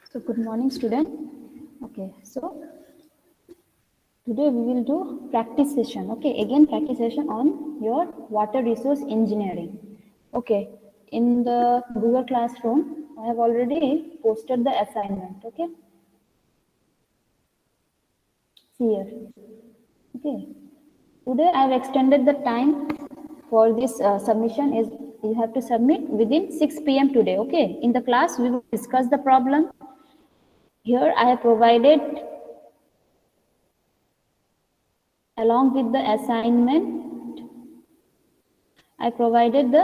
So good morning, student. Okay, so today we will do practice session. Okay, again practice session on your water resource engineering. Okay, in the Google Classroom, I have already posted the assignment. Okay, see here. Okay, today I have extended the time for this submission. Is you have to submit within 6 p.m. today. Okay, in the class we will discuss the problem. Here I have provided along with the assignment, I provided the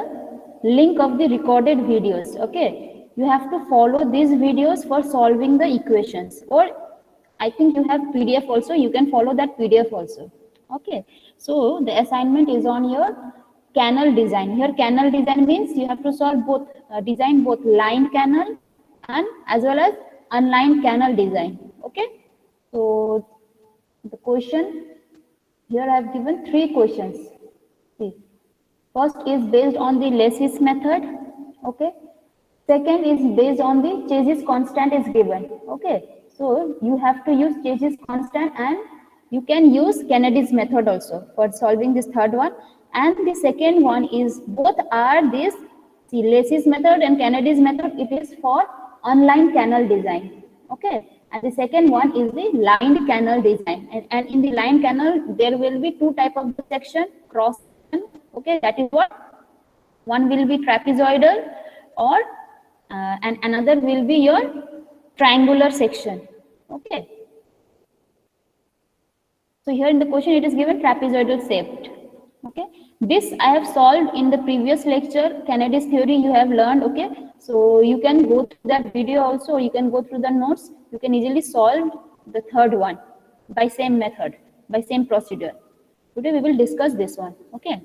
link of the recorded videos. Okay, you have to follow these videos for solving the equations, or I think you have PDF also, you can follow that PDF also. Okay, so the assignment is on your canal design. Here canal design means you have to solve both, design both lined canal and as well as unlined canal design. Okay, so the question here I have given three questions. See, first is based on the Lacey's method. Okay. Second is based on the Chase's constant is given. Okay. So you have to use Chase's constant, and you can use Kennedy's method also for solving this third one. And the second one is both are this, see, Lacey's method and Kennedy's method. It is for unlined canal design. Okay. And the second one is the lined canal design. And in the lined canal, there will be two type of section, cross section. Okay, that is what one will be trapezoidal, or and another will be your triangular section. Okay. So here in the question it is given trapezoidal shaped. Okay. This I have solved in the previous lecture, Kennedy's theory you have learned. Okay. So you can go through that video also, you can go through the notes, you can easily solve the third one by same method, by same procedure. Today we will discuss this one. Okay.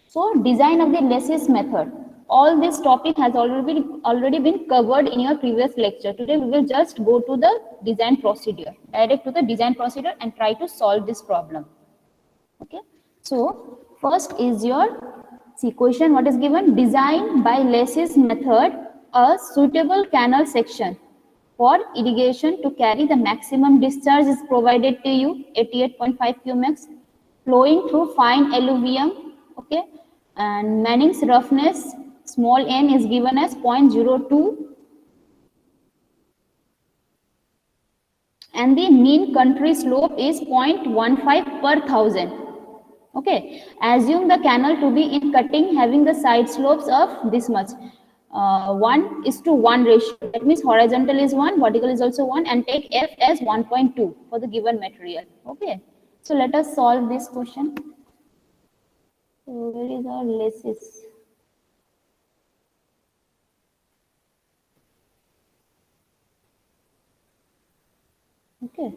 So design of the Lacey's method. All this topic has already been covered in your previous lecture. Today we will just go to the design procedure, direct to the design procedure and try to solve this problem. Okay. So first is your, see, question what is given, design by Lacey's method a suitable canal section for irrigation to carry the maximum discharge is provided to you, 88.5 cumex, flowing through fine alluvium. Okay, and Manning's roughness small n is given as 0.02, and the mean country slope is 0.15 per thousand. Okay, assume the canal to be in cutting having the side slopes of this much, 1:1 ratio. That means horizontal is 1, vertical is also 1, and take f as 1.2 for the given material. Okay, so let us solve this question. So where is our Lacey's? Okay,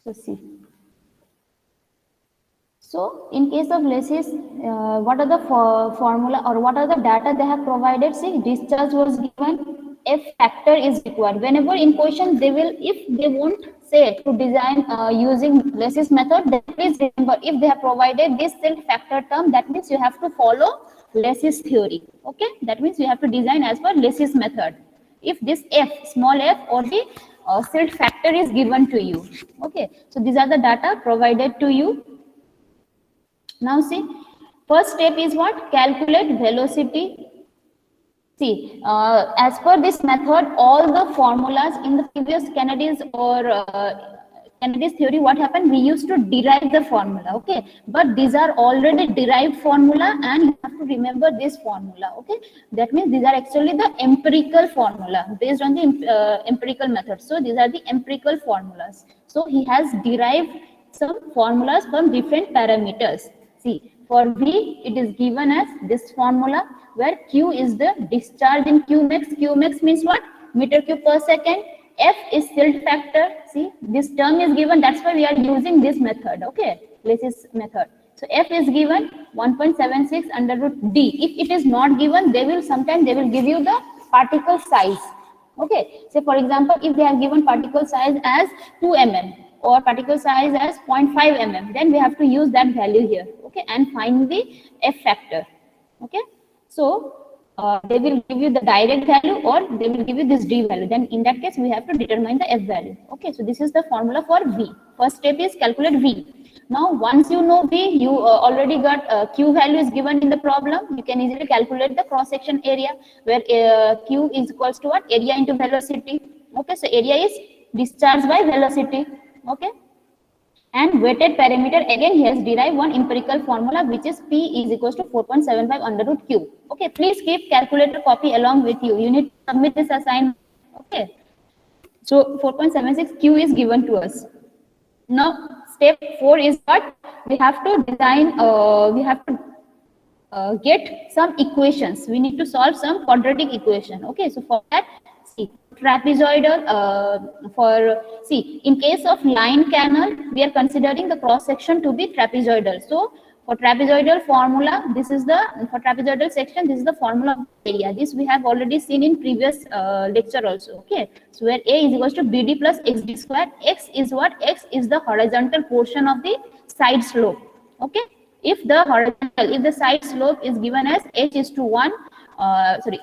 so see. So in case of Lacey's, what are the formula or what are the data they have provided? See, discharge was given, F factor is required. Whenever in question they will, if they won't say to design using Lacey's method, then please remember, if they have provided this silt factor term, that means you have to follow Lacey's theory. Okay, that means you have to design as per Lacey's method. If this F, small f, or the silt factor is given to you. Okay, so these are the data provided to you. Now see, first step is what? Calculate velocity. See, as per this method, all the formulas in the previous Kennedy's or Kennedy's theory, what happened? We used to derive the formula, okay? But these are already derived formula, and you have to remember this formula, okay? That means these are actually the empirical formula based on the empirical method. So these are the empirical formulas. So he has derived some formulas from different parameters. See, for V, it is given as this formula, where Q is the discharge in Qmax. Qmax means what? Meter cube per second. F is silt factor. See, this term is given. That's why we are using this method. Okay, Lacey's method. So F is given 1.76 under root D. If it is not given, they will sometimes they will give you the particle size. Okay, say for example, if they have given particle size as 2 mm or particle size as 0.5 mm, then we have to use that value here. Okay, and find the F factor. Okay, so they will give you the direct value or they will give you this d value. Then in that case, we have to determine the f value. Okay, so this is the formula for v. First step is calculate v. Now, once you know v, you already got q value is given in the problem. You can easily calculate the cross section area, where q is equals to what? Area into velocity. Okay, so area is discharge by velocity. Okay. And weighted parameter, again he has derived one empirical formula, which is P is equals to 4.75 under root Q. Okay, please keep calculator copy along with you. You need to submit this assignment. Okay, so 4.76 Q is given to us. Now step 4 is what? We have to design, we have to get some equations. We need to solve some quadratic equation. Okay, so for that, see, trapezoidal, in case of line canal, we are considering the cross section to be trapezoidal. So for trapezoidal formula, this is the, for trapezoidal section, this is the formula of area. This we have already seen in previous lecture also. Okay, so where A is equals to BD plus XD square. X is what? X is the horizontal portion of the side slope. Okay, if the horizontal, if the side slope is given as h is to 1,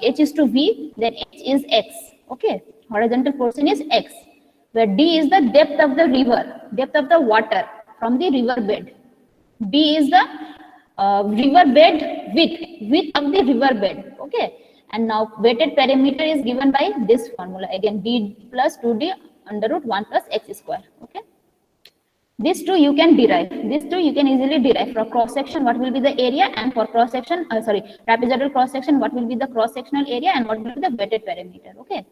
h is to v, then h is x. Okay, horizontal portion is x, where d is the depth of the river, depth of the water from the river bed. B is the river bed width of the river bed. Okay, and now weighted parameter is given by this formula, again d plus 2d under root 1 plus x square. Okay, these two you can derive. These two you can easily derive. For cross section, what will be the area, and for cross section, trapezoidal cross section, what will be the cross sectional area, and what will be the weighted parameter. Okay,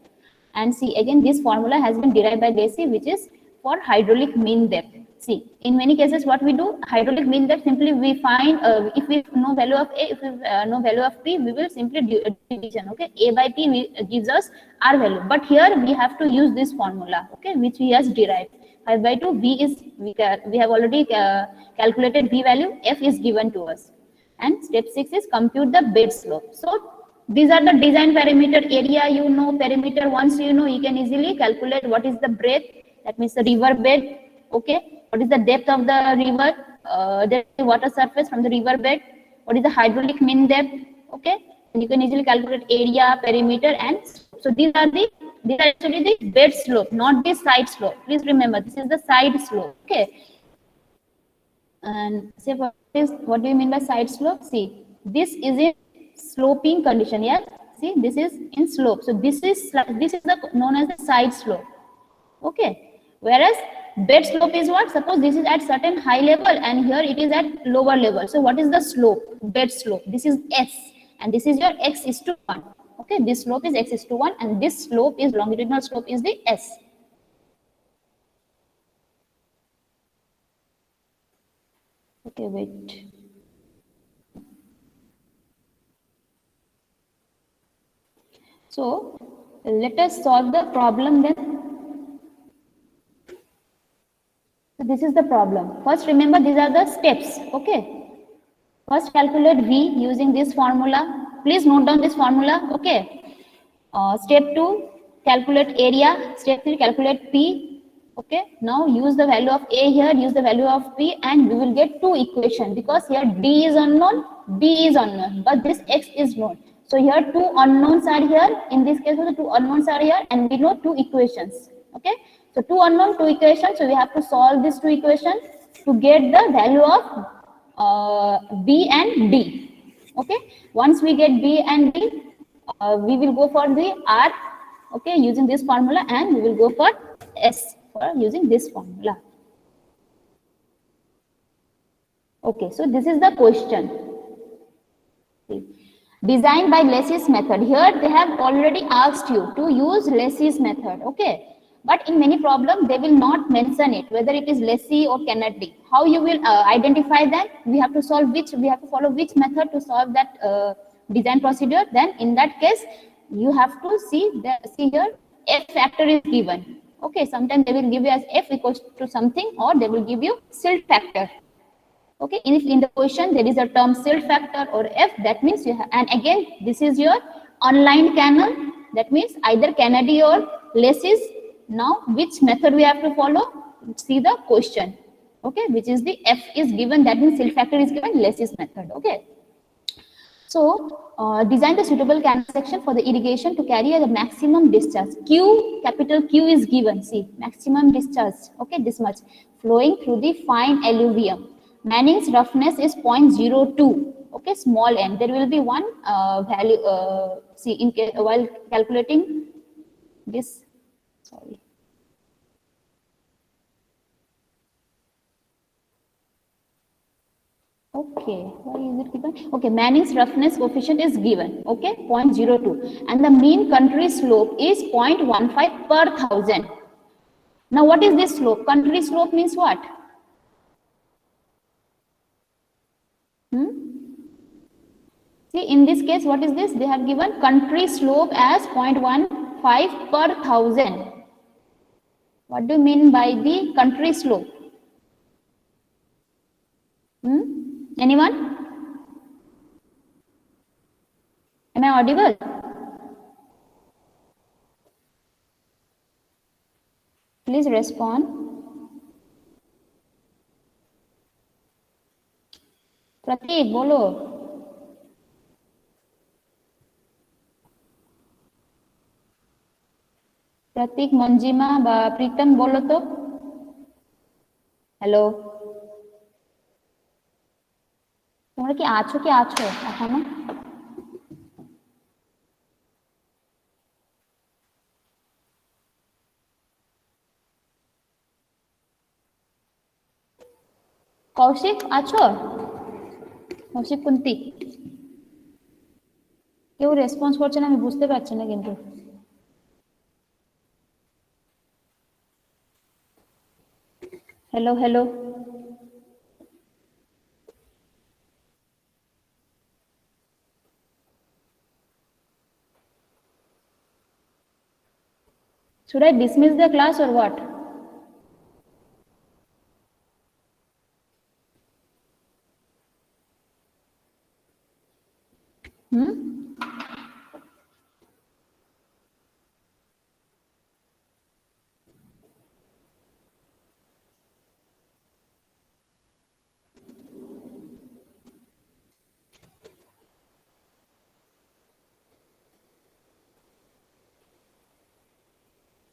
and see, again this formula has been derived by Lacy, which is for hydraulic mean depth. See, in many cases, what we do, hydraulic mean depth, simply we find, if we know value of A, if we know value of P, we will simply do division. Okay, A by P gives us R value. But here we have to use this formula, okay, which he has derived. 5 by 2, V is, we have already calculated V value, F is given to us. And step 6 is compute the bed slope. So these are the design parameter. Area you know, perimeter once you know, you can easily calculate what is the breadth, that means the river bed. Okay, what is the depth of the river, the water surface from the river bed, what is the hydraulic mean depth. Okay, and you can easily calculate area, perimeter, and so these are actually the bed slope, not the side slope. Please remember, this is the side slope. Okay, and say what do you mean by side slope? See, this is in sloping condition. Yeah, see, this is in slope, so this is the known as the side slope. Okay, whereas bed slope is what? Suppose this is at certain high level and here it is at lower level. So what is the slope? Bed slope. This is S and this is your x is to 1. Okay, this slope is x is to 1 and this slope is longitudinal slope is the S. Okay, wait. So let us solve the problem then. So this is the problem. First, remember these are the steps. Okay. First, calculate V using this formula. Please note down this formula. Okay. Step 2, calculate area. Step 3, calculate P. Okay. Now use the value of A here, use the value of P, and we will get two equations because here D is unknown, B is unknown, but this X is known. So here two unknowns are here. In this case, the two unknowns are here, and we know two equations. Okay. So two unknown, two equations. So we have to solve these two equations to get the value of B and D. Okay. Once we get B and D, we will go for the R. Okay, using this formula, and we will go for S for using this formula. Okay. So this is the question. See. Designed by Lacy's method. Here they have already asked you to use Lacy's method. Okay. But in many problems, they will not mention it, whether it is Lacy or Kennedy. How you will identify that? We have to follow which method to solve that design procedure. Then in that case, you have to see here, F factor is given. Okay, sometimes they will give you as F equals to something, or they will give you silt factor. Okay, if in the question there is a term silt factor or F, that means you have, and again, this is your online canal. That means either Kennedy or Lacy's. Now, which method we have to follow? See the question. Okay, which is the F is given, that means silt factor is given, Lacy's method. Okay. So design the suitable canal section for the irrigation to carry the maximum discharge. Q, capital Q is given. See, maximum discharge, okay, this much, flowing through the fine alluvium. Manning's roughness is 0.02. Okay, small n. There will be one value. See, while calculating this, sorry. Okay, why is it given? Okay, Manning's roughness coefficient is given, okay, 0.02, and the mean country slope is 0.15 per thousand. Now, what is this slope? Country slope means what? See, in this case, what is this? They have given country slope as 0.15 per thousand. What do you mean by the country slope? Anyone? Am I audible? Please respond. Pratik, bolo. प्रतीक मंजिमा বা প্রীতম বলো তো। Hello, তোমরা কি আছো এখনো? কৌশিক আছো? কৌশিক কুন্তি, কেউ response করছে না, আমি বুঝতে পারছি না কিন্তু। Hello hello, should I dismiss the class or what?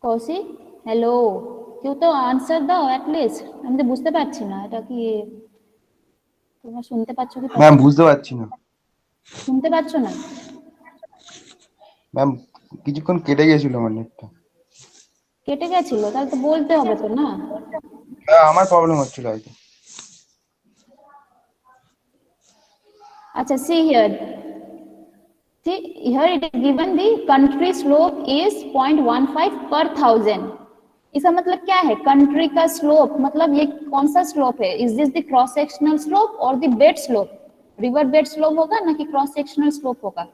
Koushik, hello, কেউ তো আনসার দাও অ্যাটলিস্ট। আমি তো বুঝতে পারছি না এটা কি তোমরা শুনতে পাচ্ছ কি? ম্যাম বুঝতে পারছি না। শুনতে পাচ্ছ না? ম্যাম কিছুক্ষণ কেটে গেছিল আমার নেটটা। কেটে গেছিল? তাহলে তো বলতে হবে তো না? আমার প্রবলেম হচ্ছিল হয়তো। আচ্ছা, see here. See, here it is given the country slope is 0.15 per thousand. इसका मतलब क्या है? कंट्री का स्लोप मतलब ये कौन सा स्लोप है? Is this the cross sectional slope और the bed slope? River bed slope होगा ना कि क्रॉस सेक्शनल स्लोप होगा?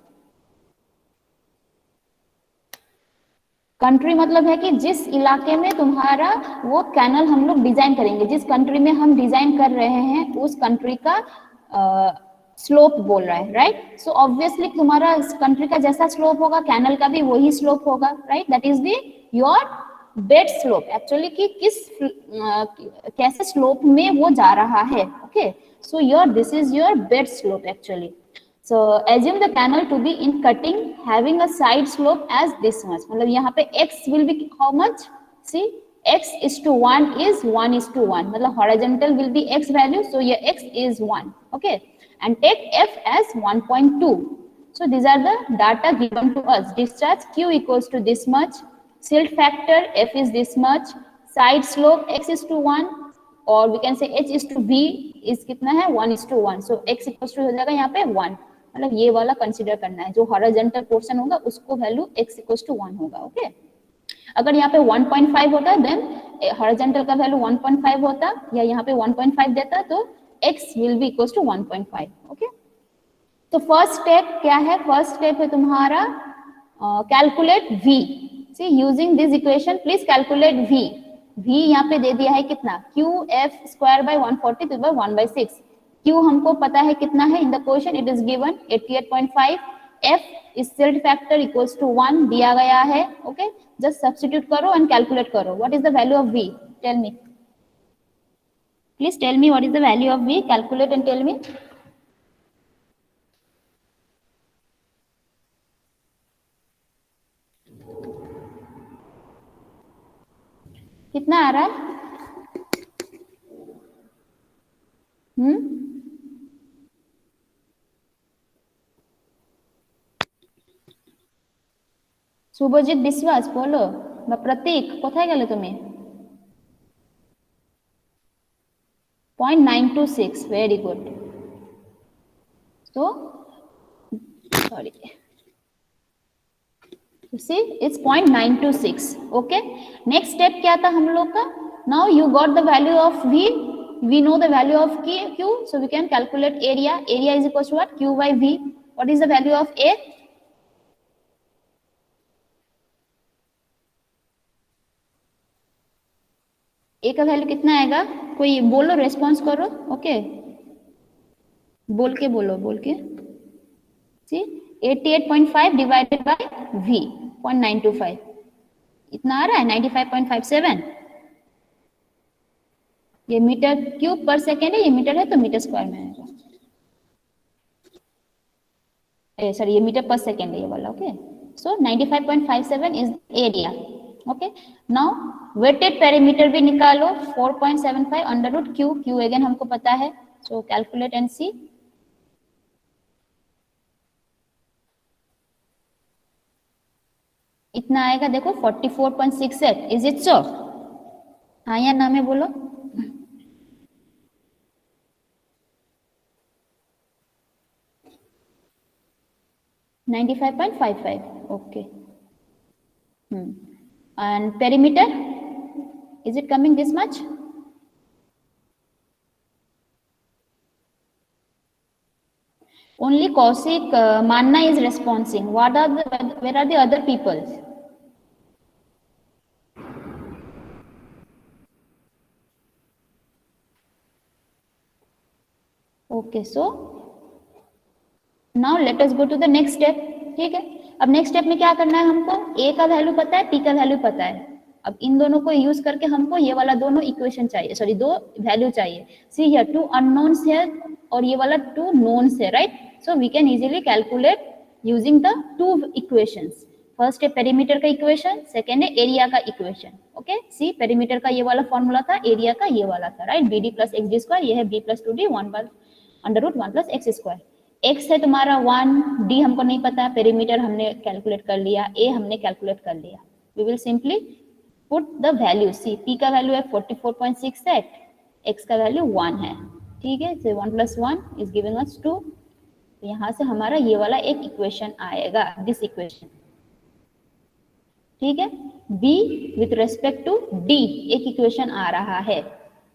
कंट्री मतलब है कि जिस इलाके में तुम्हारा वो कैनल हम लोग डिजाइन करेंगे, जिस कंट्री में हम डिजाइन कर रहे हैं उस कंट्री का स्लोप बोल रहा है, राइट? सो ऑब्वियसली तुम्हारा कंट्री का जैसा स्लोप होगा कैनल का भी वही स्लोप होगा, right? That is the your bed slope actually कि किस कैसे स्लोप में वो जा रहा है, okay? So your this is your bed slope actually. So assume the canal to be in cutting having a side slope as this much. मतलब यहाँ पे x will be how much? See, x is to 1 is 1 is to 1. मतलब horizontal will be x value, so your x is 1. Okay, and take f as 1.2. So these are the data given to us. Discharge q equals to this much. Silt factor f is this much. Side slope x is to 1. or we can say h is to v is कितना है 1 is to 1. so x equals to हो जाएगा यहाँ पे 1. मतलब ये वाला consider करना है, जो हॉरिजॉन्टल पोर्शन होगा उसको वैल्यू x इक्वल्स टू 1 होगा, ओके? अगर यहाँ पे 1.5 होता देन हॉरिजॉन्टल का वैल्यू 1.5 होता, या यहाँ पे 1.5 देता तो x will be equals to 1.5, okay? तो फर्स्ट स्टेप क्या है? फर्स्ट स्टेप है तुम्हारा calculate v. See, using this equation please calculate v. v यहाँ पे दे दिया है कितना? qf स्क्वायर बाय 140 तो 1/6. Q हमको पता है कितना है, in the question it is given 88.5. F is silt factor equals to 1 दिया गया है, ओके? जस्ट सब्स्टिट्यूट करो एंड कैलकुलेट करो. What is the value of V? Tell me, please tell me what is the value of V. Calculate and tell me. कितना आ रहा है? শুভজিৎ বিশ্বাস বলো বা প্রতীক, কোথায় গেলে তুমি? 0.926, very good. So sorry, you see it's 0.926. okay, next step क्या था हम लोग का? Now you got the value of v, we know the value of q, so we can calculate area. Area is equal to what? q by v. What is the value of a? ए का value कितना आएगा? कोई बोलो, response करो। Okay, बोल के बोलो, बोल के। सी 88.5 डिवाइडेड बाय v 0.925, इतना आ रहा है 95.57। ये मीटर क्यूब पर सेकेंड है, ये मीटर है तो मीटर स्क्वायर में आएगा। सॉरी, ये मीटर पर सेकेंड है ये वाला। Okay, so 95.57 is area. Okay, now weighted perimeter भी निकालो, 4.75 under root Q, Q again हमको पता है, सो कैलकुलेट एंड सी। इतना आएगा देखो 44.68। Is it so? हाँ या ना में बोलो। (95.55). okay. And perimeter, is it coming this much? Only Kaushik Manna is responding. What are the, where are the other people? Okay, so now let us go to the next step. ठीक है, अब next step में क्या करना है हमको? a का value पता है, p का वैल्यू पता है। अब इन दोनों को यूज करके हमको ये वाला दोनों इक्वेशन चाहिए, सॉरी दो वैल्यू चाहिए। सी हियर टू अननोन्स है और ये वाला टू नोन्स है, right? So we can easily calculate using the two equations. First है पेरीमीटर का इक्वेशन, सेकेंड है एरिया का इक्वेशन। ओके, सी पेरीमीटर का ये वाला फॉर्मूला था, एरिया का ये वाला था, right? bd plus x d square, ये है b plus 2d 1 under root 1 plus x square. x है तुम्हारा 1, d हमको नहीं पता, पेरीमीटर हमने कैलकुलेट कर लिया, a हमने कैलकुलेट कर लिया। We will simply put the value. See p का वैल्यू है 44.68, x का वैल्यू 1 है, ठीक है? So 1 plus 1 is giving us 2। तो यहाँ से हमारा ये वाला एक इक्वेशन आएगा, दिस इक्वेशन, ठीक है? b with respect to d एक इक्वेशन आ रहा है,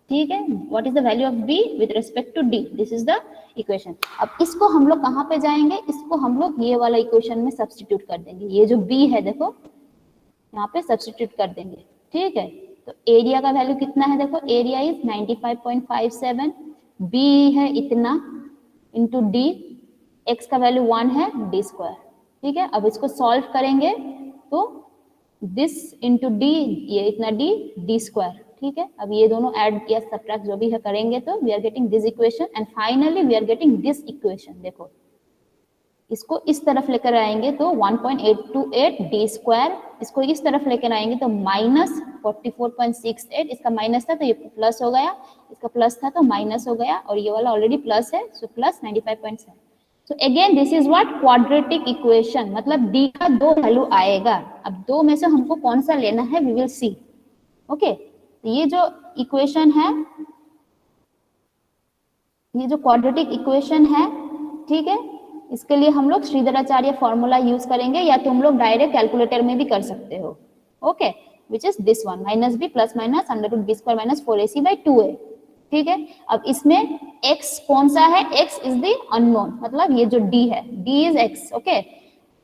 ठीक है? What is the value of b with respect to d? This is the equation. अब इसको हम लोग कहाँ पे जाएंगे? इसको हम लोग ये वाला इक्वेशन में सब्स्टिट्यूट कर देंगे। ये जो b है देखो यहाँ पे सब्स्टिट्यूट कर देंगे, ठीक है? तो एरिया का वैल्यू कितना है देखो, एरिया इज 95.57, b है इतना इंटू d, x का वैल्यू 1 है, d स्क्वायर, ठीक है? अब इसको सॉल्व करेंगे तो दिस इंटू d, ये इतना d स्क्वायर, ठीक है? अब ये दोनों ऐड या सब्ट्रैक्ट जो भी है करेंगे तो we are getting this equation and finally we are getting this equation. देखो इसको इस तरफ लेकर आएंगे तो 1.828 d स्क्वायर, इसको इस तरफ लेकर आएंगे तो माइनस 44.68, इसका माइनस था तो ये प्लस हो गया, इसका प्लस था तो माइनस हो गया, और ये वाला ऑलरेडी प्लस है, so plus 95.7। So again this is what quadratic equation, मतलब d का दो वैल्यू आएगा। अब दो में से हमको कौन सा लेना है वी विल सी। ओके, ये जो इक्वेशन है, ये जो क्वाड्रेटिक इक्वेशन है, ठीक है, इसके लिए हम लोग श्रीधराचार्य फॉर्मूला यूज करेंगे, या तुम लोग डायरेक्ट कैलकुलेटर में भी कर सकते हो। Okay, which is this one, minus b plus minus under root b square minus 4ac by 2a, ठीक है? अब इसमें x कौन सा है? x इज द अननोन, मतलब ये जो d है, d is x, okay?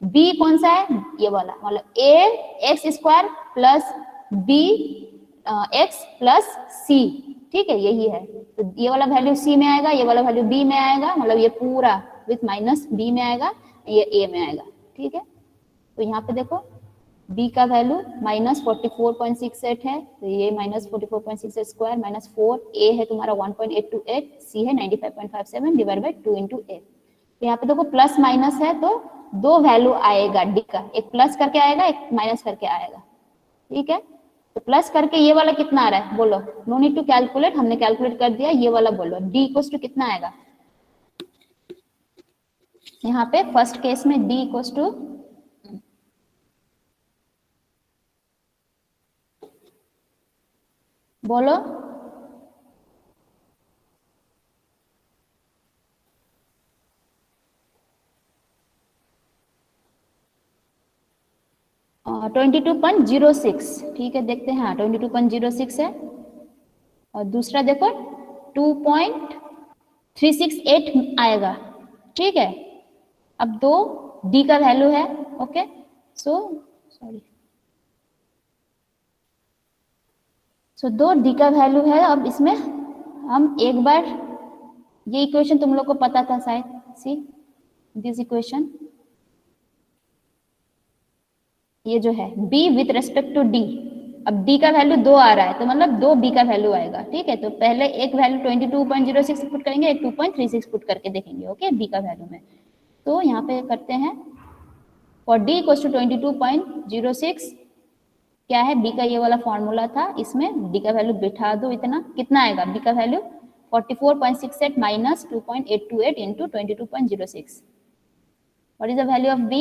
b कौन सा है? ये वाला, मतलब a x square plus b x plus c, ठीक है? यही है, तो ये वाला वैल्यू c में आएगा, ये वाला वैल्यू b में आएगा, मतलब ये पूरा विथ माइनस b में आएगा, ये a में आएगा, ठीक है? तो यहाँ पे देखो b का वैल्यू माइनस 44.68 है, तो ये माइनस 44.68 स्क्वायर माइनस 4, a है तुम्हारा 1.828, c है 95.57 डिवाइड बाई 2 इंटू a। तो यहाँ पे देखो प्लस माइनस है तो दो वैल्यू आएगा d का, एक प्लस करके आएगा, एक माइनस करके आएगा, ठीक है? तो प्लस करके ये वाला कितना आ रहा है बोलो, नो नीड टू कैलकुलेट, हमने कैलकुलेट कर दिया, ये वाला बोलो d इक्वल्स टू कितना आएगा, यहाँ पे फर्स्ट केस में d इक्वल्स टू बोलो 22.06, ठीक है देखते हैं, हाँ 22.06 है, और दूसरा देखो 2.368 आएगा, ठीक है। अब दो डी का वैल्यू है, ओके, सो दो डी का वैल्यू है। अब इसमें हम एक बार, ये इक्वेशन तुम लोग को पता था शायद, सी दिस इक्वेशन, ये जो है b with respect to d, अब d का वैल्यू 2 आ रहा है तो मतलब 2 b का वैल्यू आएगा, ठीक है। तो पहले एक वैल्यू 22.06 पुट करेंगे, एक 2.36 पुट करके देखेंगे, ओके, b का वैल्यू में। तो यहाँ पे करते हैं फॉर d इक्वल्स टू 22.06, क्या है b का ये वाला फॉर्मूला था, इसमें d का वैल्यू बिठा दो, इतना कितना आएगा b का value 44.68 minus 2.828 into 22.06, what is the value of b,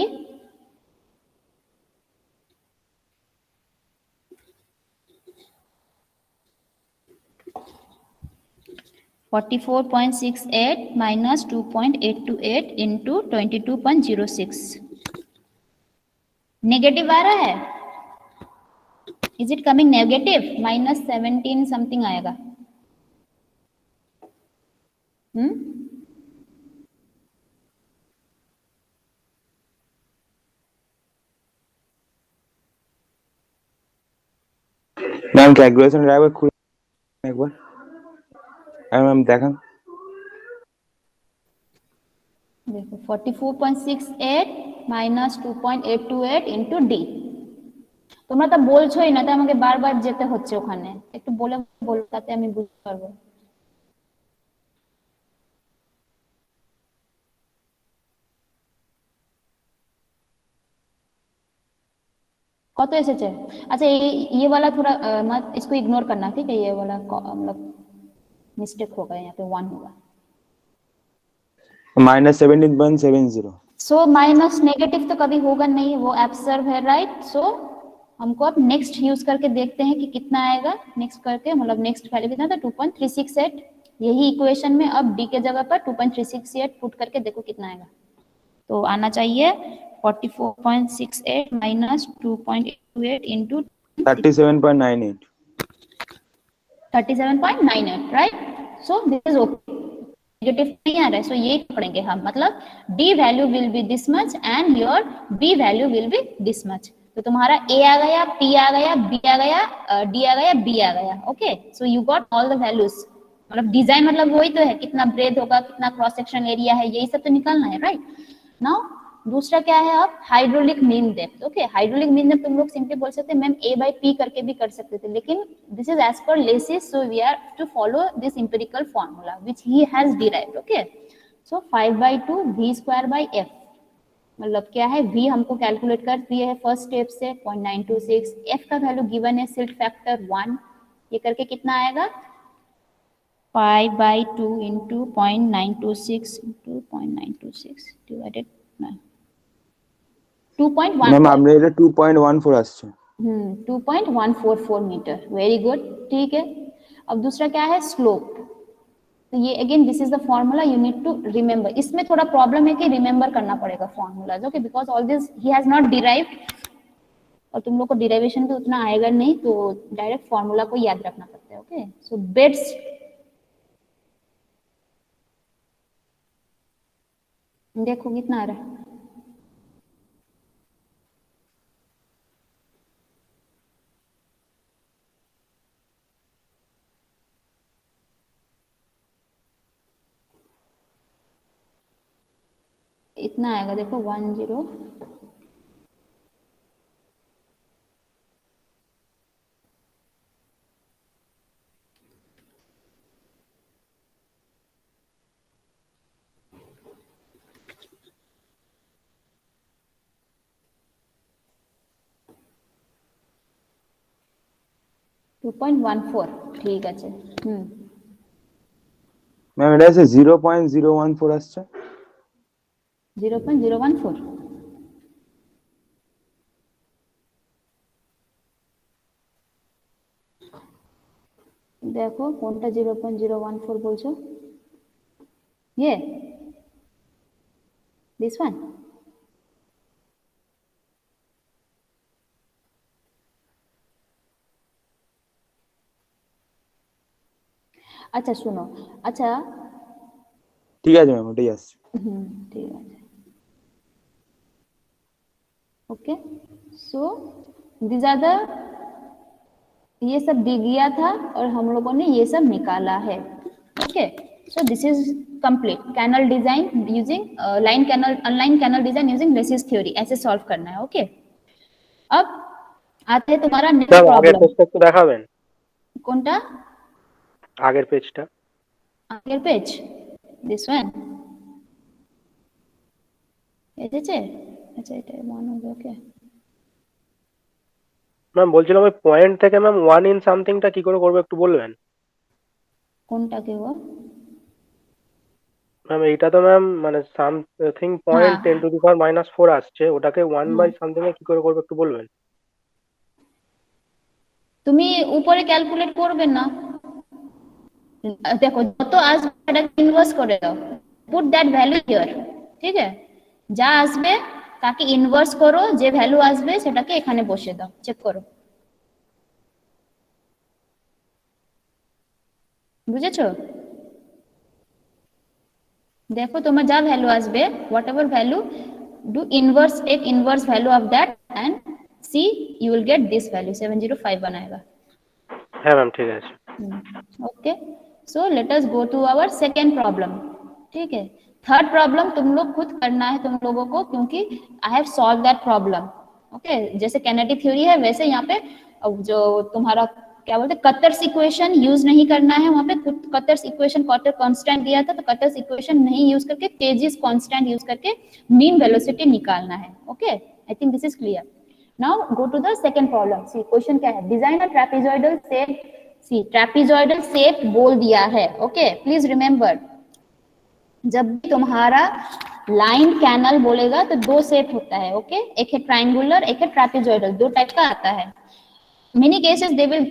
44.68 minus 2.828 into 22.06, negative आ रहा है, is it coming negative, -17 something आएगा, मैम कैलकुलेशन ड्राइवर खुल एक बार, अरे मैम देखें, देखो 44.68 माइनस 2.828 इंटू डी, তোমরা তো বলছোই না, তাই আমাকে বারবার যেতে হচ্ছে ওখানে, একটু বলে বলো তাতে আমি বুঝতে পারবো। কত এসেছে, আচ্ছা ये वाला थोड़ा मत इसको इग्नोर करना, ठीक है, ये वाला मतलब मिस्टेक होगा, यहाँ पे 1 होगा, -17.70, सो माइनस नेगेटिव तो कभी होगा नहीं, वो एब्सर्व है, राइट। सो हमको अब नेक्स्ट यूज करके देखते हैं कि कितना आएगा, नेक्स्ट करके मतलब नेक्स्ट वैल्यू कितना था 2.368, यही इक्वेशन में अब डी के जगह पर 2.368 पुट करके देखो कितना आएगा, तो आना चाहिए 44.68 minus 2.828 into 37.98, 37.98, right. So this is okay, negative नहीं आ रहा है, सो ये पढ़ेंगे हम, मतलब d value will be this much and your b value will be this much, तो तुम्हारा a आ गया, p आ गया, b आ गया, d आ गया, b आ गया, okay. So you got all the values, मतलब डिजाइन मतलब वही तो है, कितना ब्रेथ होगा, कितना क्रॉस सेक्शन एरिया है, यही सब तो निकालना है, राइट। नाउ दूसरा क्या है, आप hydraulic mean depth, okay, hydraulic mean depth तुम लोग सिंपली बोल सकते हैं मैम a by p करके भी कर सकते थे, लेकिन this is as per Lacey's, so we are to follow this empirical formula which he has derived, okay. सो 5/2 v स्क्वायर बाय f, मतलब क्या है, v हमको कैलकुलेट कर दिए है फर्स्ट स्टेप से 0.926, f का वैल्यू गिवन है सिल्ट फैक्टर 1, ये करके कितना आएगा 5/2 into 0.926 into 0.926 divided 2.14, मैम हमने এটা 2.14 আসছে, 2.144 मीटर, वेरी गुड, ठीक है। अब दूसरा क्या है स्लोप, तो ये again this is the formula, you need to remember, इसमें थोड़ा प्रॉब्लम है कि रिमेंबर करना पड़ेगा formulas, okay, because all this he has not derived, और तुम लोग को डिराइवेशन तो उतना आएगा नहीं, तो डायरेक्ट फॉर्मूला को याद रखना पड़ता है, ओके। सो बेड्स, देखो कितना आ रहा है, इतना आएगा, देखो 10, 2.14 ঠিক আছে ম্যাম এটা আছে 0.014 আসছে 0.014 দেখো কোনটা 0.014 বলছো ये this one আচ্ছা শুনো আচ্ছা ঠিক আছে ম্যাম ওটাই আসছে ঠিক আছে okay so these are the ये सब दिख गया था और हम लोगों ने ये सब निकाला है okay so this is complete canal design using lined canal unlined canal design using Lacey's theory ऐसे सॉल्व करना है ओके अब आते हैं तुम्हारा नेक्स्ट স্যার আগের प्रॉब्लम পেজটা একটু দেখাবেন কোনটা আগের পেজটা আগের পেজ দিস ওয়ান এসেছে আচ্ছা এটা মনে হবে ওকে ম্যাম বলছিলাম ওই পয়েন্ট থেকে ম্যাম 1 ইন সামথিংটা কি করে করবো একটু বলবেন কোনটাকে গো ম্যাম এইটা তো ম্যাম মানে সামথিং পয়েন্ট 10 টু দি পাওয়ার -4 আসছে ওটাকে 1 বাই সামথিং এ কি করে করবো একটু বলবেন তুমি উপরে ক্যালকুলেট করবে না দেখো যত আসবে এটাকে ইনভার্স করে দাও পুট দ্যাট ভ্যালু হিয়ার ঠিক আছে যা আসবে তাকে ইনভার্স করো যে ভ্যালু আসবে সেটাকে এখানে বসে দাও চেক করো বুঝেছো দেখো তোমার যা ভ্যালু আসবে whatever value do inverse take inverse value of that and see you will get this value 705 बनाएगा হ্যাঁ ম্যাম ঠিক আছে okay so let us go to our second problem ठीक है थर्ड प्रॉब्लम तुम लोग खुद करना है तुम लोगों को क्योंकि I have solve that problem okay जैसे कैनेटिक थ्योरी है वैसे यहाँ पे जो तुम्हारा क्या बोलते कटर्स इक्वेशन यूज नहीं करना है वहां पे कटर्स इक्वेशन कटर कांस्टेंट दिया था तो कटर्स इक्वेशन नहीं यूज करके केजीस कांस्टेंट यूज करके मीन वेलोसिटी निकालना है okay I think this is clear now go to the second problem see question क्या है design a trapezoidal shape see trapezoidal shape बोल दिया है ओके प्लीज रिमेंबर जब भी तुम्हारा लाइन कैनल बोलेगा तो दो शेप होता है ओके एक है ट्रायंगुलर एक है ट्रेपेजॉइडल दो टाइप का आता है many cases they will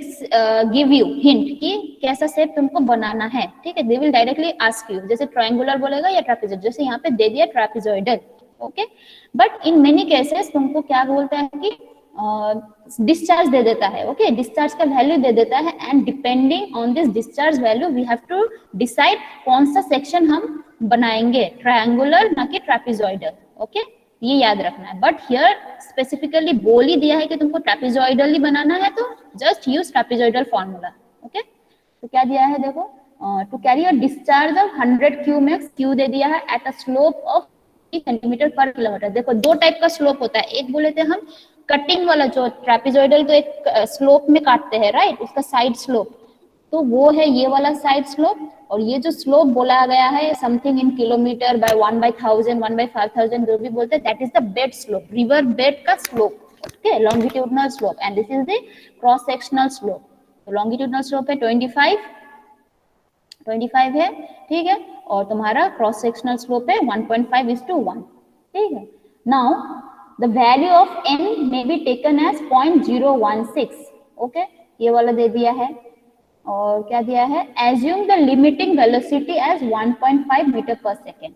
give you hint कि कैसा शेप तुमको बनाना है ठीक है they will directly ask you जैसे ट्रायंगुलर बोलेगा या ट्रेपेजॉइडल जैसे यहाँ पे दे दिया trapezoidal okay but in many cases तुमको क्या बोलता है कि डिस्चार्ज दे देता है ओके डिस्चार्ज का वैल्यू दे देता है and depending on this discharge value we have to decide कौन सा सेक्शन हम बनाएंगे ट्रायंगुलर ना कि ट्रेपेजॉइडल ओके ये याद रखना है बट हियर स्पेसिफिकली बोल ही दिया है कि तुमको ट्रेपेजॉइडल ही बनाना है तो just use trapezoidal formula okay तो क्या दिया है देखो to carry a discharge of 100 cumecs Q दे दिया है at a slope of centimetre पर किलोमीटर देखो दो टाइप का स्लोप होता है एक बोले थे हम कटिंग वाला जो ट्रेपेजॉइडल तो एक स्लोप में काटते हैं राइट उसका साइड स्लोप तो वो है ये वाला साइड स्लोप और ये जो स्लोप बोला गया है समथिंग इन किलोमीटर बाय 1/1000 1/5000 जो भी बोलते हैं that is the bed slope river bed का slope okay longitudinal slope and this is the cross sectional slope तो लॉन्गिट्यूडनल स्लोप है 25 है ठीक है और तुम्हारा क्रॉस सेक्शनल स्लोप है 1.5:1 ठीक है now the value of n may be taken as 0.016 okay ये वाला दे दिया है और क्या दिया है assume the limiting velocity as 1.5 metre पर सेकेंड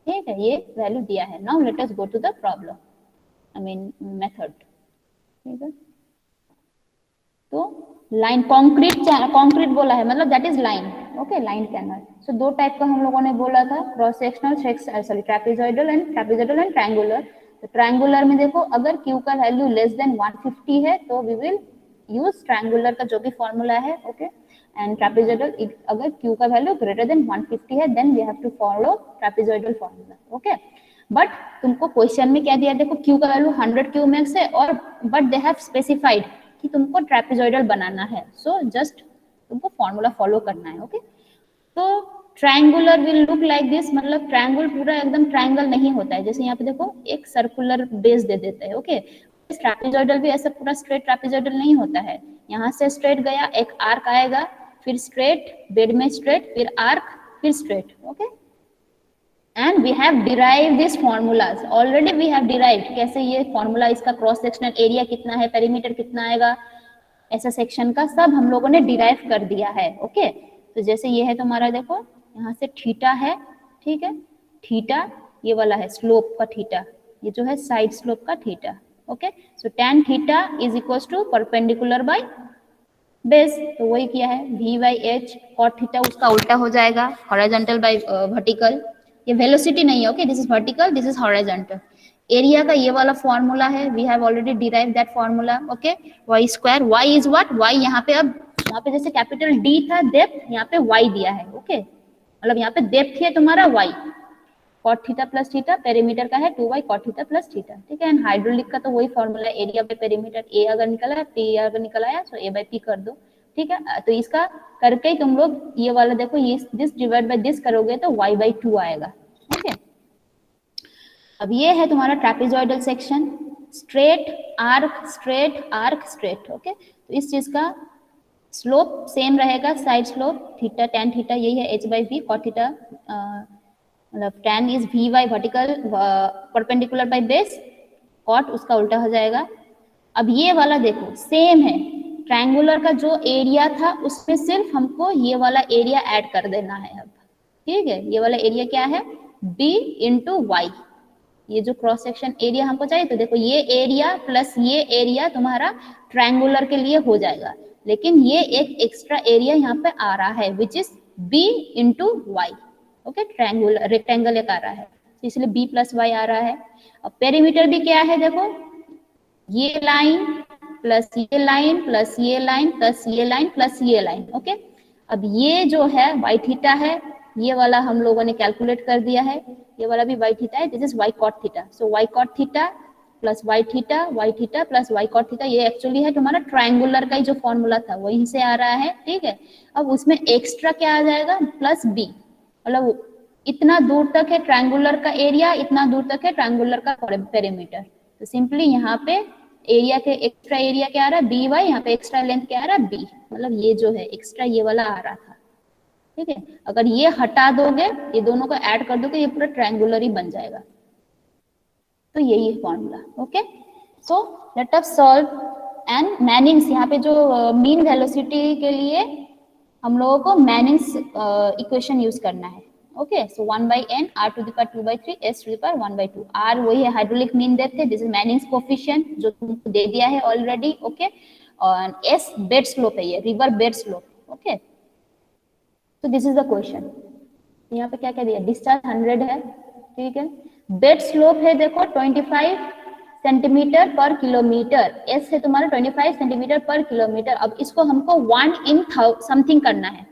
ठीक है ये वैल्यू दिया है now let us go to the problem I mean method ठीक है तो लाइन कंक्रीट बोला है मतलब that is line okay line canal so दो टाइप का हम लोगों ने बोला था cross sectional sorry trapezoidal and triangular तो ट्रायंगुलर में देखो अगर क्यू का वैल्यू लेस देन 150 है तो वी विल यूज ट्रायंगुलर का जो भी फॉर्मूला है ओके एंड ट्रेपेजॉइडल अगर क्यू का वैल्यू ग्रेटर देन 150 है then we have to follow trapezoidal formula okay but तुमको क्वेश्चन में क्या दिया देखो क्यू का वैल्यू 100 क्यूमेक्स है और बट दे हैव स्पेसिफाइड कि तुमको ट्रेपेजॉइडल बनाना है सो जस्ट तुमको फॉर्मूला फॉलो करना है ओके तो triangular will look like this मतलब ट्रायंगल पूरा एकदम ट्रायंगल नहीं होता है जैसे यहाँ पे देखो एक सर्कुलर बेस दे देते हैं ओके ट्रेपेजॉइडल भी ऐसा पूरा स्ट्रेट ट्रेपेजॉइडल नहीं होता है यहाँ से स्ट्रेट गया, एक आर्क आएगा, फिर स्ट्रेट, बेड में स्ट्रेट, फिर आर्क, फिर straight. Okay, and we have derive this formulas, already we have derived. कैसे ये फॉर्मूला, इसका क्रॉस सेक्शनल एरिया कितना है, पेरीमीटर कितना आएगा, ऐसा सेक्शन का सब हम लोगों ने डिराइव कर दिया है. ओके, तो जैसे ये है तुम्हारा, देखो यहाँ से थीटा है, ठीक है, थीटा ये वाला है स्लोप का थीटा, ये जो है साइड स्लोप का theta. Okay, so tan theta is equals to perpendicular by base. तो वही किया है, v by H, cot theta उसका उल्टा हो जाएगा, हॉरिजॉन्टल बाय वर्टिकल. ये वेलोसिटी नहीं है, okay, this is vertical, this is horizontal. Area का ये वाला फॉर्मूला है, we have already derive that formula. Okay, Y square, Y is what, Y यहाँ पे, अब वहाँ पे जैसे कैपिटल डी था डेप्थ, यहाँ पे वाई दिया है. ओके, मतलब यहाँ पे डेप्थ है तुम्हारा Y, cot theta plus theta, perimeter का है 2y cot theta plus theta. ठीक है, एंड हाइड्रोलिक का तो वही फॉर्मूला, एरिया बाय पेरीमीटर, ए अगर निकला है, पी अगर निकल आया, सो ए बाय पी कर दो. ठीक है, तो इसका करके ही तुम लोग ये वाला देखो, ये दिस डिवाइड बाय दिस करोगे तो y बाय 2 आएगा. ओके, अब ये है तुम्हारा trapezoidal section, straight arc straight arc straight. Okay, तो इस चीज का स्लोप सेम रहेगा, side slope theta tan theta, यही है h by v, cot theta मतलब tan is v by vertical perpendicular by base, cot उसका उल्टा हो जाएगा. अब ये वाला देखो सेम है, ट्रायंगुलर का जो एरिया था उसमें सिर्फ हमको ये वाला एरिया ऐड कर देना है अब. ठीक है, ये वाला एरिया क्या है, b इंटू वाई, ये जो क्रॉस सेक्शन एरिया हमको चाहिए. तो देखो ये एरिया प्लस ये एरिया तुम्हारा ट्रायंगुलर के लिए हो जाएगा, लेकिन ये एक एक्स्ट्रा एरिया यहाँ पे आ रहा है which is b into Y. Okay, triangular rectangle एक आ रहा है, इसलिए b प्लस वाई आ रहा है. अब पेरीमीटर भी क्या है, देखो ये लाइन प्लस ये लाइन प्लस ये लाइन प्लस ये लाइन प्लस ये लाइन. ओके, अब ये जो है वाई थीटा है, ये वाला हम लोगों ने कैलकुलेट कर दिया है, ये वाला भी वाई थीटा है, this is Y cot theta. So Y cot theta plus Y theta plus Y cot theta, ये एक्चुअली है तुम्हारा ट्रायंगुलर का ही जो फॉर्मूला था वहीं से आ रहा है. ठीक है, अब उसमें एक्स्ट्रा क्या आ जाएगा, प्लस बी, मतलब इतना दूर तक है ट्रायंगुलर का एरिया, इतना दूर तक है ट्रायंगुलर का पेरीमीटर. तो सिंपली यहाँ पे एरिया के एक्स्ट्रा एरिया क्या आ रहा है, बी वाई, यहाँ पे एक्स्ट्रा लेंथ क्या आ रहा है, बी, मतलब ये जो है एक्स्ट्रा ये वाला आ रहा था. ठीक है, अगर ये हटा दोगे, ये दोनों को ऐड कर दोगे, ये पूरा ट्रायंगुलर ही बन जाएगा. तो यही है formula. Okay, so let us solve. And Manning's, यहाँ पे जो मीन वेलोसिटी के लिए हम लोगों को मैनिंग्स इक्वेशन यूज करना है. Okay, so 1 by N R to the power 2 by 3 S to the power 1 by 2. R वही है हाइड्रोलिक मीन डेप्थ है, दिस इज मैनिंग्स कोफिशिएंट जो तुमको दे दिया है ऑलरेडी. ओके, और एस बेड स्लोप है, ये रिवर बेड स्लोप. ओके, तो दिस इज द क्वेश्चन. यहाँ पे क्या क्या दिया, डिस्चार्ज 100 है. ठीक है, बेड स्लोप है देखो 25 सेंटीमीटर पर किलोमीटर, एस है तुम्हारा 25 सेंटीमीटर पर किलोमीटर. अब इसको हमको 1 इन समथिंग करना है,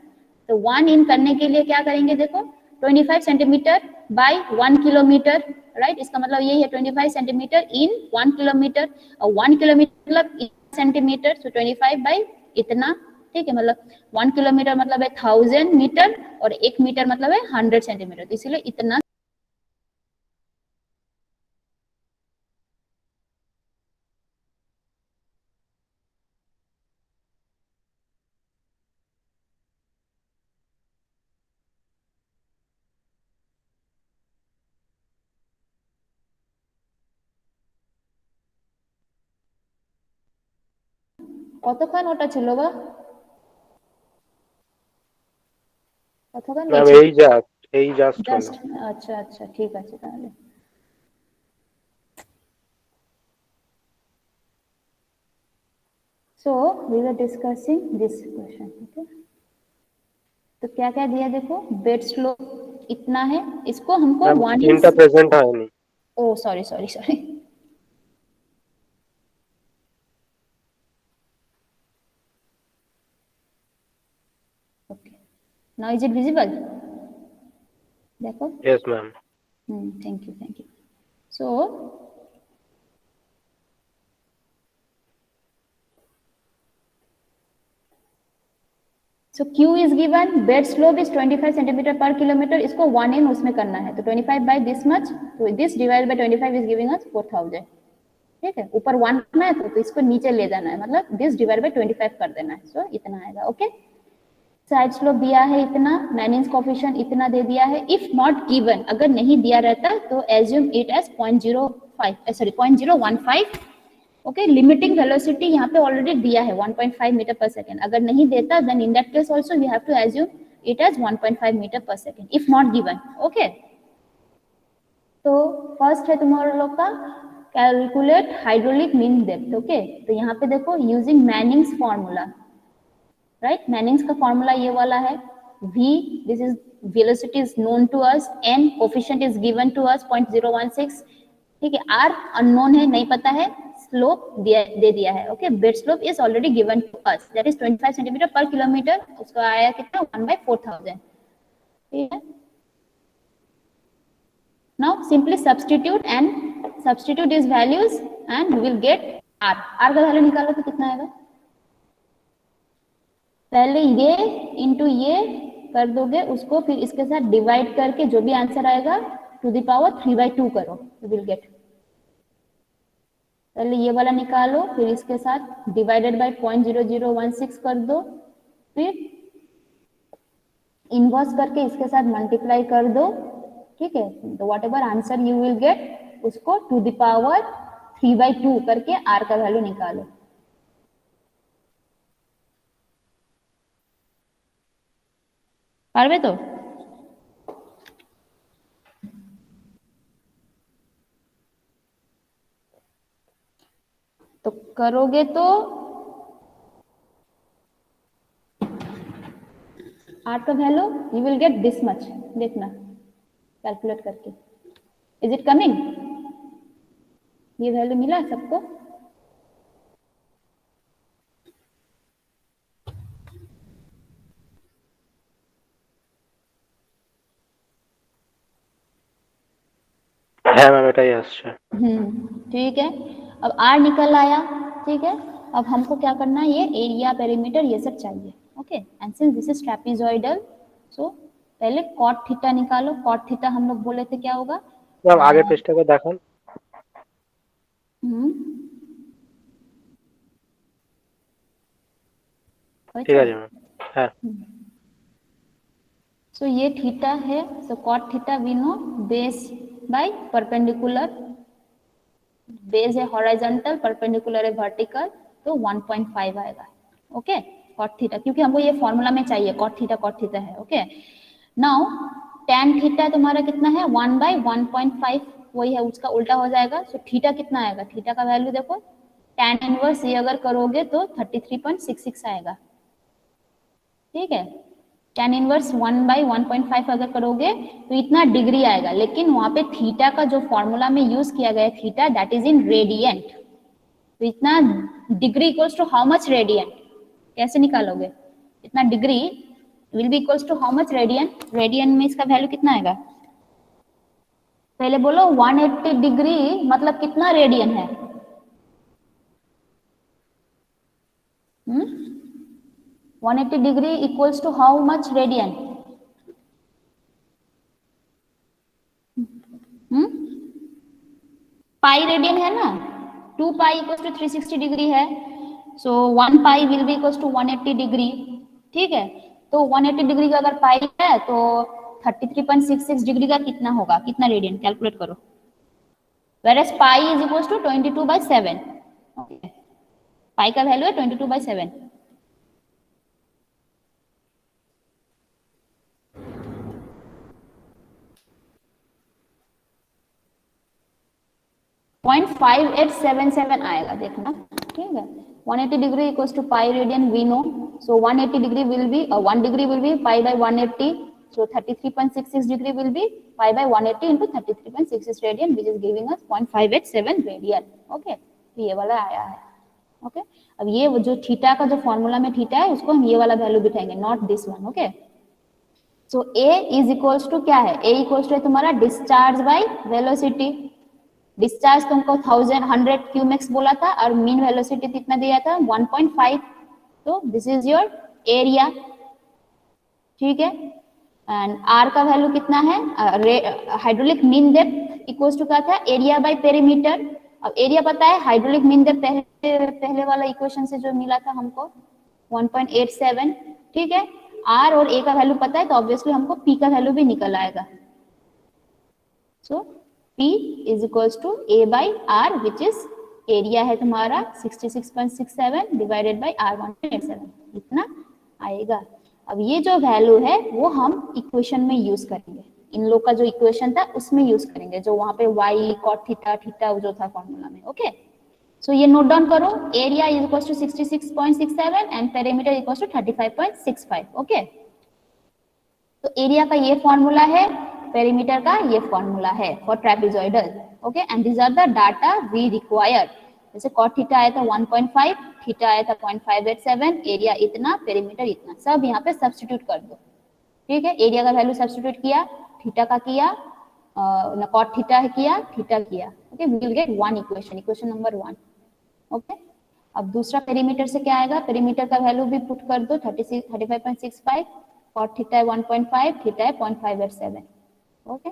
तो 1 इन करने के लिए क्या करेंगे, देखो 25 सेंटीमीटर बाय 1 किलोमीटर, राइट. इसका मतलब यही है 25 सेंटीमीटर इन 1 किलोमीटर, और 1 किलोमीटर मतलब सेंटीमीटर, सो 25 बाय इतना. ठीक है, मतलब 1 किलोमीटर मतलब है 1000 मीटर और 1 मीटर मतलब है 100 सेंटीमीटर, तो इसीलिए इतना. কতক্ষণ ওটা ছিল বা কতক্ষণ ম্যাম বলছিল? এই জাস্ট হলো। জাস্ট, আচ্ছা আচ্ছা, ঠিক আছে তাহলে. So we were discussing this question. Okay, तो क्या क्या दिया देखो, बेड स्लोप इतना है, इसको हमको मैम 1 তিনটা প্রেজেন্ট হয়নি। Oh sorry sorry sorry. Okay, now is it visible? देखो. Yes ma'am. Thank you. So Q is given, bed slope is 25 centimetre पर किलोमीटर, इसको 1 इन उसमें करना है, तो 25 by this much, तो this divided by 25 is giving us 4000. ठीक है, ऊपर 1 रखना है तो इसको नीचे ले जाना है, मतलब दिस डिवाइड बाय 25 कर देना है, सो इतना आएगा। ओके, साइड स्लोप दिया है इतना, मैनिंग्स कोएफिशिएंट इतना दे दिया है। इफ नॉट गिवन, अगर नहीं दिया रहता तो assume it as 0.15। Okay, limiting velocity यहाँ पे ऑलरेडी दिया है 1.5 मीटर पर सेकेंड। अगर नहीं देता then in that case also we have to assume it as 1.5 metre पर second if not given. Okay, तो फर्स्ट है तुम्हारा लोग का calculate hydraulic mean depth. Okay, तो यहाँ पे देखो using Manning's formula, right, Manning's का फॉर्मूला ये वाला है, v this is velocity is known to us, n coefficient is given to us 0.016, ठीक है, r अननोन है, नहीं पता है, स्लोप दे दिया है। Okay, bed slope is already given to us, that is 25 centimetre पर किलोमीटर, उसका आया कितना 1/4000, ठीक है। Now simply substitute these values and you will get r। r का वैल्यू निकालो तो कितना आएगा, पहले ये इंटू ये कर दोगे उसको, फिर इसके साथ डिवाइड करके जो भी आंसर आएगा टू द पावर 3/2 करो, यू विल गेट। पहले ये वाला निकालो, फिर इसके साथ डिवाइडेड बाय 0.0016 कर दो, फिर इनवर्स करके इसके साथ मल्टीप्लाई कर दो, ठीक है। तो what ever answer you will gate उसको टू द पावर 3/2 करके r का वैल्यू निकालो। पारवे तो करोगे तो r का value you will get this much, देखना कैलकुलेट करके। इज इट कमिंग, ये वैल्यू मिला सबको? হ্যাঁ ম্যাম এটাই আসছে। ठीक है, अब r निकल आया, ठीक है। अब हमको क्या करना है, ये एरिया पेरीमीटर ये सब चाहिए। Okay, and since this is trapezoidal, so पहले कॉट थीटा निकालो। कॉट थीटा हम लोग बोले थे क्या होगा, ম্যাম আগের পেজটাকে দেখান। ঠিক আছে ম্যাম, হ্যাঁ। सो ये थीटा है, so cot theta we know base by perpendicular, base है हॉरिजॉन्टल, परपेंडिकुलर है वर्टिकल, तो 1.5 आएगा। ओके, कॉट थीटा, क्योंकि हमको ये फॉर्मूला में चाहिए, कॉट थीटा है। ओके, नाउ tan थीटा तुम्हारा कितना है 1/1.5, वही है, उसका उल्टा हो जाएगा। सो थीटा कितना आएगा, थीटा का वैल्यू देखो, tan इनवर्स ये अगर करोगे तो 33.66 आएगा, ठीक है। tan इनवर्स 1/1.5 अगर करोगे तो इतना डिग्री आएगा, लेकिन वहां पे थीटा का जो फॉर्मूला में यूज किया गया है theta, that is in radiant, तो इतना degree equals to how much radiant, कैसे निकालोगे, इतना degree will be equals to how much radian, radian में इसका वैल्यू कितना आएगा, पहले बोलो 180 डिग्री मतलब कितना रेडियन है, 180 degree equals to how much radian, pi radian है ना, 2 पाई इक्वल्स टू 360 डिग्री है, so 1 pi will be equals to 180 degree, ठीक है। तो 180 डिग्री का अगर पाई है तो 33.66 डिग्री का कितना होगा, कितना रेडियन, कैलकुलेट करो। Whereas pi is equals to 22/7, okay, pi का वैल्यू है 22/7। .5877 आएगा, देखना, ठीक है। 180 degree equals to pi radian we know, so 180 degree will be 1 degree will be pi by 180, so 33.66 degree will be pi by 180 into 33.66 radian, which is giving us 0.587 radian। Okay, तो ये वाला आया है। ओके, अब ये जो theta का जो फॉर्मूला में थीटा है उसको हम ये वाला वैल्यू बिठाएंगे, not this one. Okay, so A is equals to क्या है, A इक्वल्स टू तुम्हारा डिस्चार्ज बाय वेलोसिटी, डिस्चार्ज तुमको 100 क्यूमेक्स बोला था और मीन वेलोसिटी कितना दिया था 1.5, तो दिस इज योर एरिया, ठीक है। एंड r का वैल्यू कितना है, hydraulic mean depth equals to क्या था, एरिया बाय पेरीमीटर, अब एरिया पता है, हाइड्रोलिक मीन डेप्थ पहले वाला इक्वेशन से जो मिला था हमको 1.87, ठीक है। आर और ए का वैल्यू पता है तो ऑब्वियसली हमको पी का वैल्यू भी निकल आएगा। So P is equals to A by R which is area है तुम्हारा 66.67 डिवाइडेड बाई आर 1.87, इतना आएगा। अब ये जो वैल्यू है वो हम इक्वेशन में यूज करेंगे, इन लोग का जो इक्वेशन था उसमें यूज करेंगे, जो वहां पे y cot थीटा थीटा जो था फॉर्मूला में। ओके, सो ये नोट डाउन करो, area is equal to 66.67 and perimeter equal to 35.65। Okay, तो एरिया का ये फॉर्मूला है, पेरीमीटर का ये फॉर्मूला है for trapezoidal. Okay, and this are the data we require. जैसे cot थीटा आया था 1.5, थीटा आया था 0.587, एरिया इतना, पेरीमीटर इतना, सब यहाँ पे सब्स्टिट्यूट कर दो। ठीक है, एरिया का वैल्यू सब्स्टिट्यूट किया, थीटा का किया, cot थीटा किया, थीटा किया। Okay, we will get one equation, equation number 1। Okay, अब दूसरा पेरीमीटर से क्या आएगा, पेरीमीटर का वैल्यू भी पुट कर दो 35.65, cot थीटा है 1.5, थीटा है 0.587। Okay,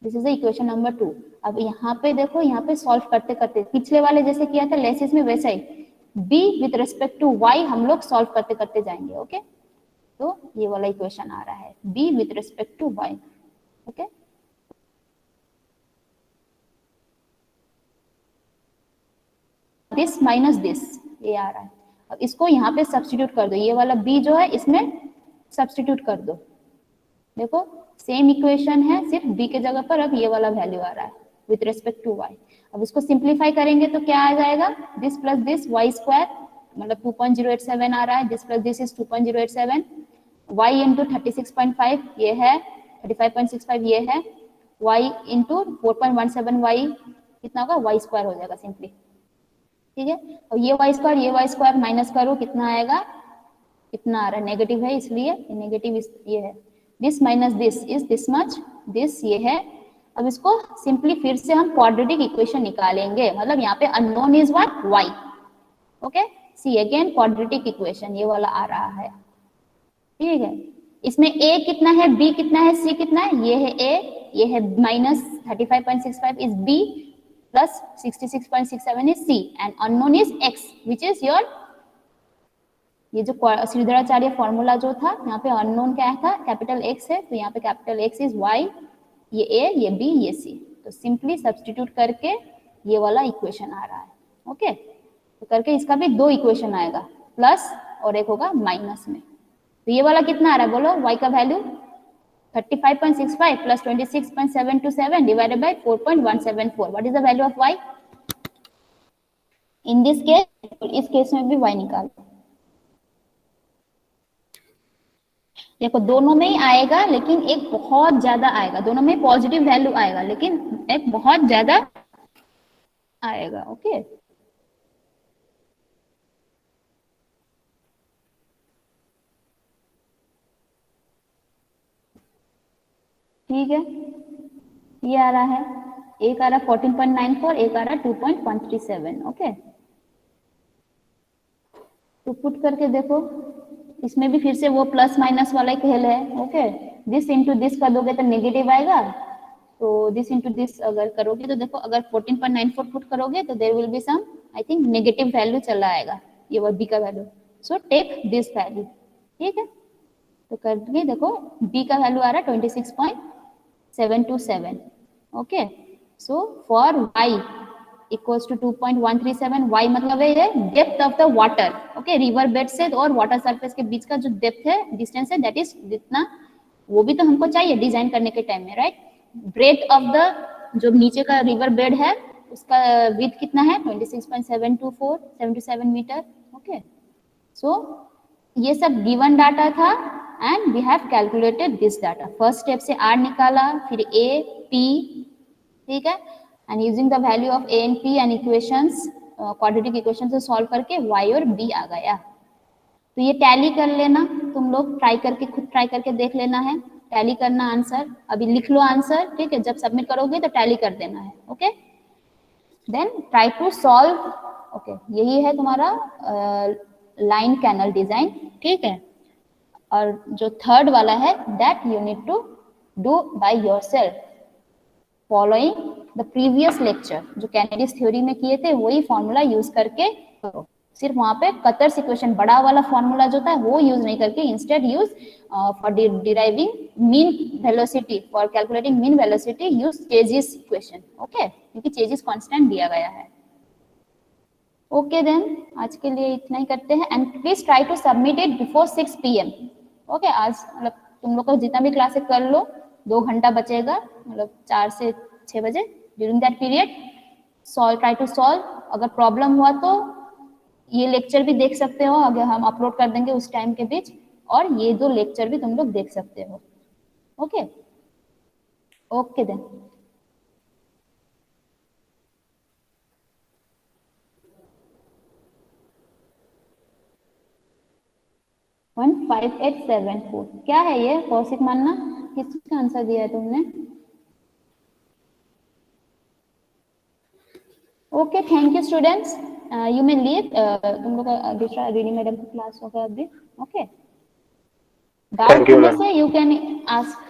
this is the equation number 2। अब यहाँ पे देखो, यहाँ पे सॉल्व करते करते पिछले वाले जैसे किया था लेसिस में वैसा ही b with respect to y हम लोग सॉल्व करते करते जाएंगे। ओके, तो ये वाला इक्वेशन आ रहा है b with respect to y। Okay, this minus this, ये आ रहा है। अब इसको यहाँ पे सब्स्टिट्यूट कर दो, ये वाला b जो है इसमें सब्स्टिट्यूट कर दो। देखो सेम इक्वेशन है, सिर्फ b के जगह पर अब ये वाला वैल्यू आ रहा है विथ रेस्पेक्ट टू y। अब इसको सिंप्लीफाई करेंगे तो क्या आ जाएगा, this plus this y square मतलब 2.087 आ रहा है, this plus this is 2.087, y into 36.5 ये है, 35.65 ये है, y इंटू 4.17 y कितना होगा, y स्क्वायर हो जाएगा सिंपली। ठीक है, और ये y स्क्वायर माइनस करो, कितना आएगा, कितना आ रहा है, नेगेटिव है इसलिए नेगेटिव ये है, this minus this is this much, this ये है। अब इसको सिंपली फिर से हम क्वाड्रेटिक इक्वेशन निकालेंगे, मतलब यहाँ पे unknown is what, y। Okay, see again quadratic equation ये वाला आ रहा है। ठीक है, इसमें a कितना है, b कितना है, c कितना है, ये है a, ये है minus 35.65 is b plus 66.67 is c and unknown is x which is your, ये जो श्रीधराचार्य फॉर्मूला जो था यहाँ पे अननोन क्या था, कैपिटल x है, तो यहाँ पे कैपिटल x इज y, ये a, ये b, ये c। तो सिंपली सब्स्टिट्यूट करके ये वाला इक्वेशन आ रहा है। ओके, तो करके इसका भी दो इक्वेशन आएगा, प्लस और एक होगा माइनस में। तो ये वाला कितना आ रहा है बोलो, y का value 35.65 plus 26.727 divided by 4.174। What is the value of y in this case, इस केस में भी y निकालो। देखो दोनों में ही आएगा, लेकिन एक बहुत ज्यादा आएगा, दोनों में पॉजिटिव वैल्यू आएगा, लेकिन एक बहुत ज्यादा आएगा। ओके, ठीक है, ये आ रहा है, एक आ रहा है 14.94, एक आ रहा है 2.137। ओके, तो पुट करके देखो, इसमें भी फिर से वो प्लस माइनस वाला खेल है। ओके, दिस इंटू दिस कर दोगे तो नेगेटिव आएगा, तो दिस इंटू दिस अगर करोगे तो देखो, अगर 14.94 पुट करोगे तो there will be some, I think negative value चला आएगा, ये वो बी का value. So take this value. ठीक है, तो करके देखो बी का वैल्यू आ रहा है 26.727। Okay, so for y equals to 2.137, y मतलब है depth of the water. Okay, river bed से और वाटर सरफेस के बीच का जो डेप्थ है, डिस्टेंस है, दैट इज जितना, वो भी तो हमको चाहिए डिजाइन करने के टाइम में, राइट। ब्रेथ ऑफ द, जो नीचे का रिवर बेड है उसका विड्थ कितना है, 26.727 मीटर। ओके, सो ये सब गिवन डाटा था and we have calculated this data. First step से r निकाला, फिर a, p, ठीक है, एंड using the value of a and p and equations, quadratic equation से सॉल्व करके y और b आ गया। तो ये टैली कर लेना, तुम लोग ट्राई करके, खुद ट्राई करके देख लेना है, टैली करना आंसर, अभी लिख लो आंसर। ठीक है, जब सबमिट करोगे तो टैली कर देना है। Okay, then try to solve. Okay, यही है तुम्हारा लाइन कैनल डिजाइन। ठीक है, और जो थर्ड वाला है that you need to do by yourself following the previous lecture जो कैनेडिस थ्योरी में किए थे वही फॉर्मूला यूज करके करो। सिर्फ वहां पे कतर्स इक्वेशन बड़ा वाला फॉर्मूला जो था वो यूज नहीं करके instead use for deriving mean velocity, for calculating mean velocity use chassis equation. Okay, क्योंकि चेजिस कांस्टेंट दिया गया है। ओके देन आज के लिए इतना ही करते हैं and please try to submit it before 6 PM। Okay, आज मतलब तुम लोग को जितना भी क्लासेस कर लो, 2 घंटा बचेगा, मतलब 4 से 6 बजे। During that period solve, try to solve. अगर प्रॉब्लम हुआ तो ये लेक्चर भी देख सकते हो, अगर हम अपलोड कर देंगे उस टाइम के बीच, और ये 2 लेक्चर भी तुम लोग देख सकते हो। Okay okay then. वन 5874 क्या है ये? कौशिक मानना, किस चीज का आंसर दिया है तुमने? Okay, thank you students, you may leave. तुम लोग का दूसरा रीडिंग मैडम का क्लास होगा अभी। ओके, डाउट थैंक यू होने मैम। से यू कैन आस्क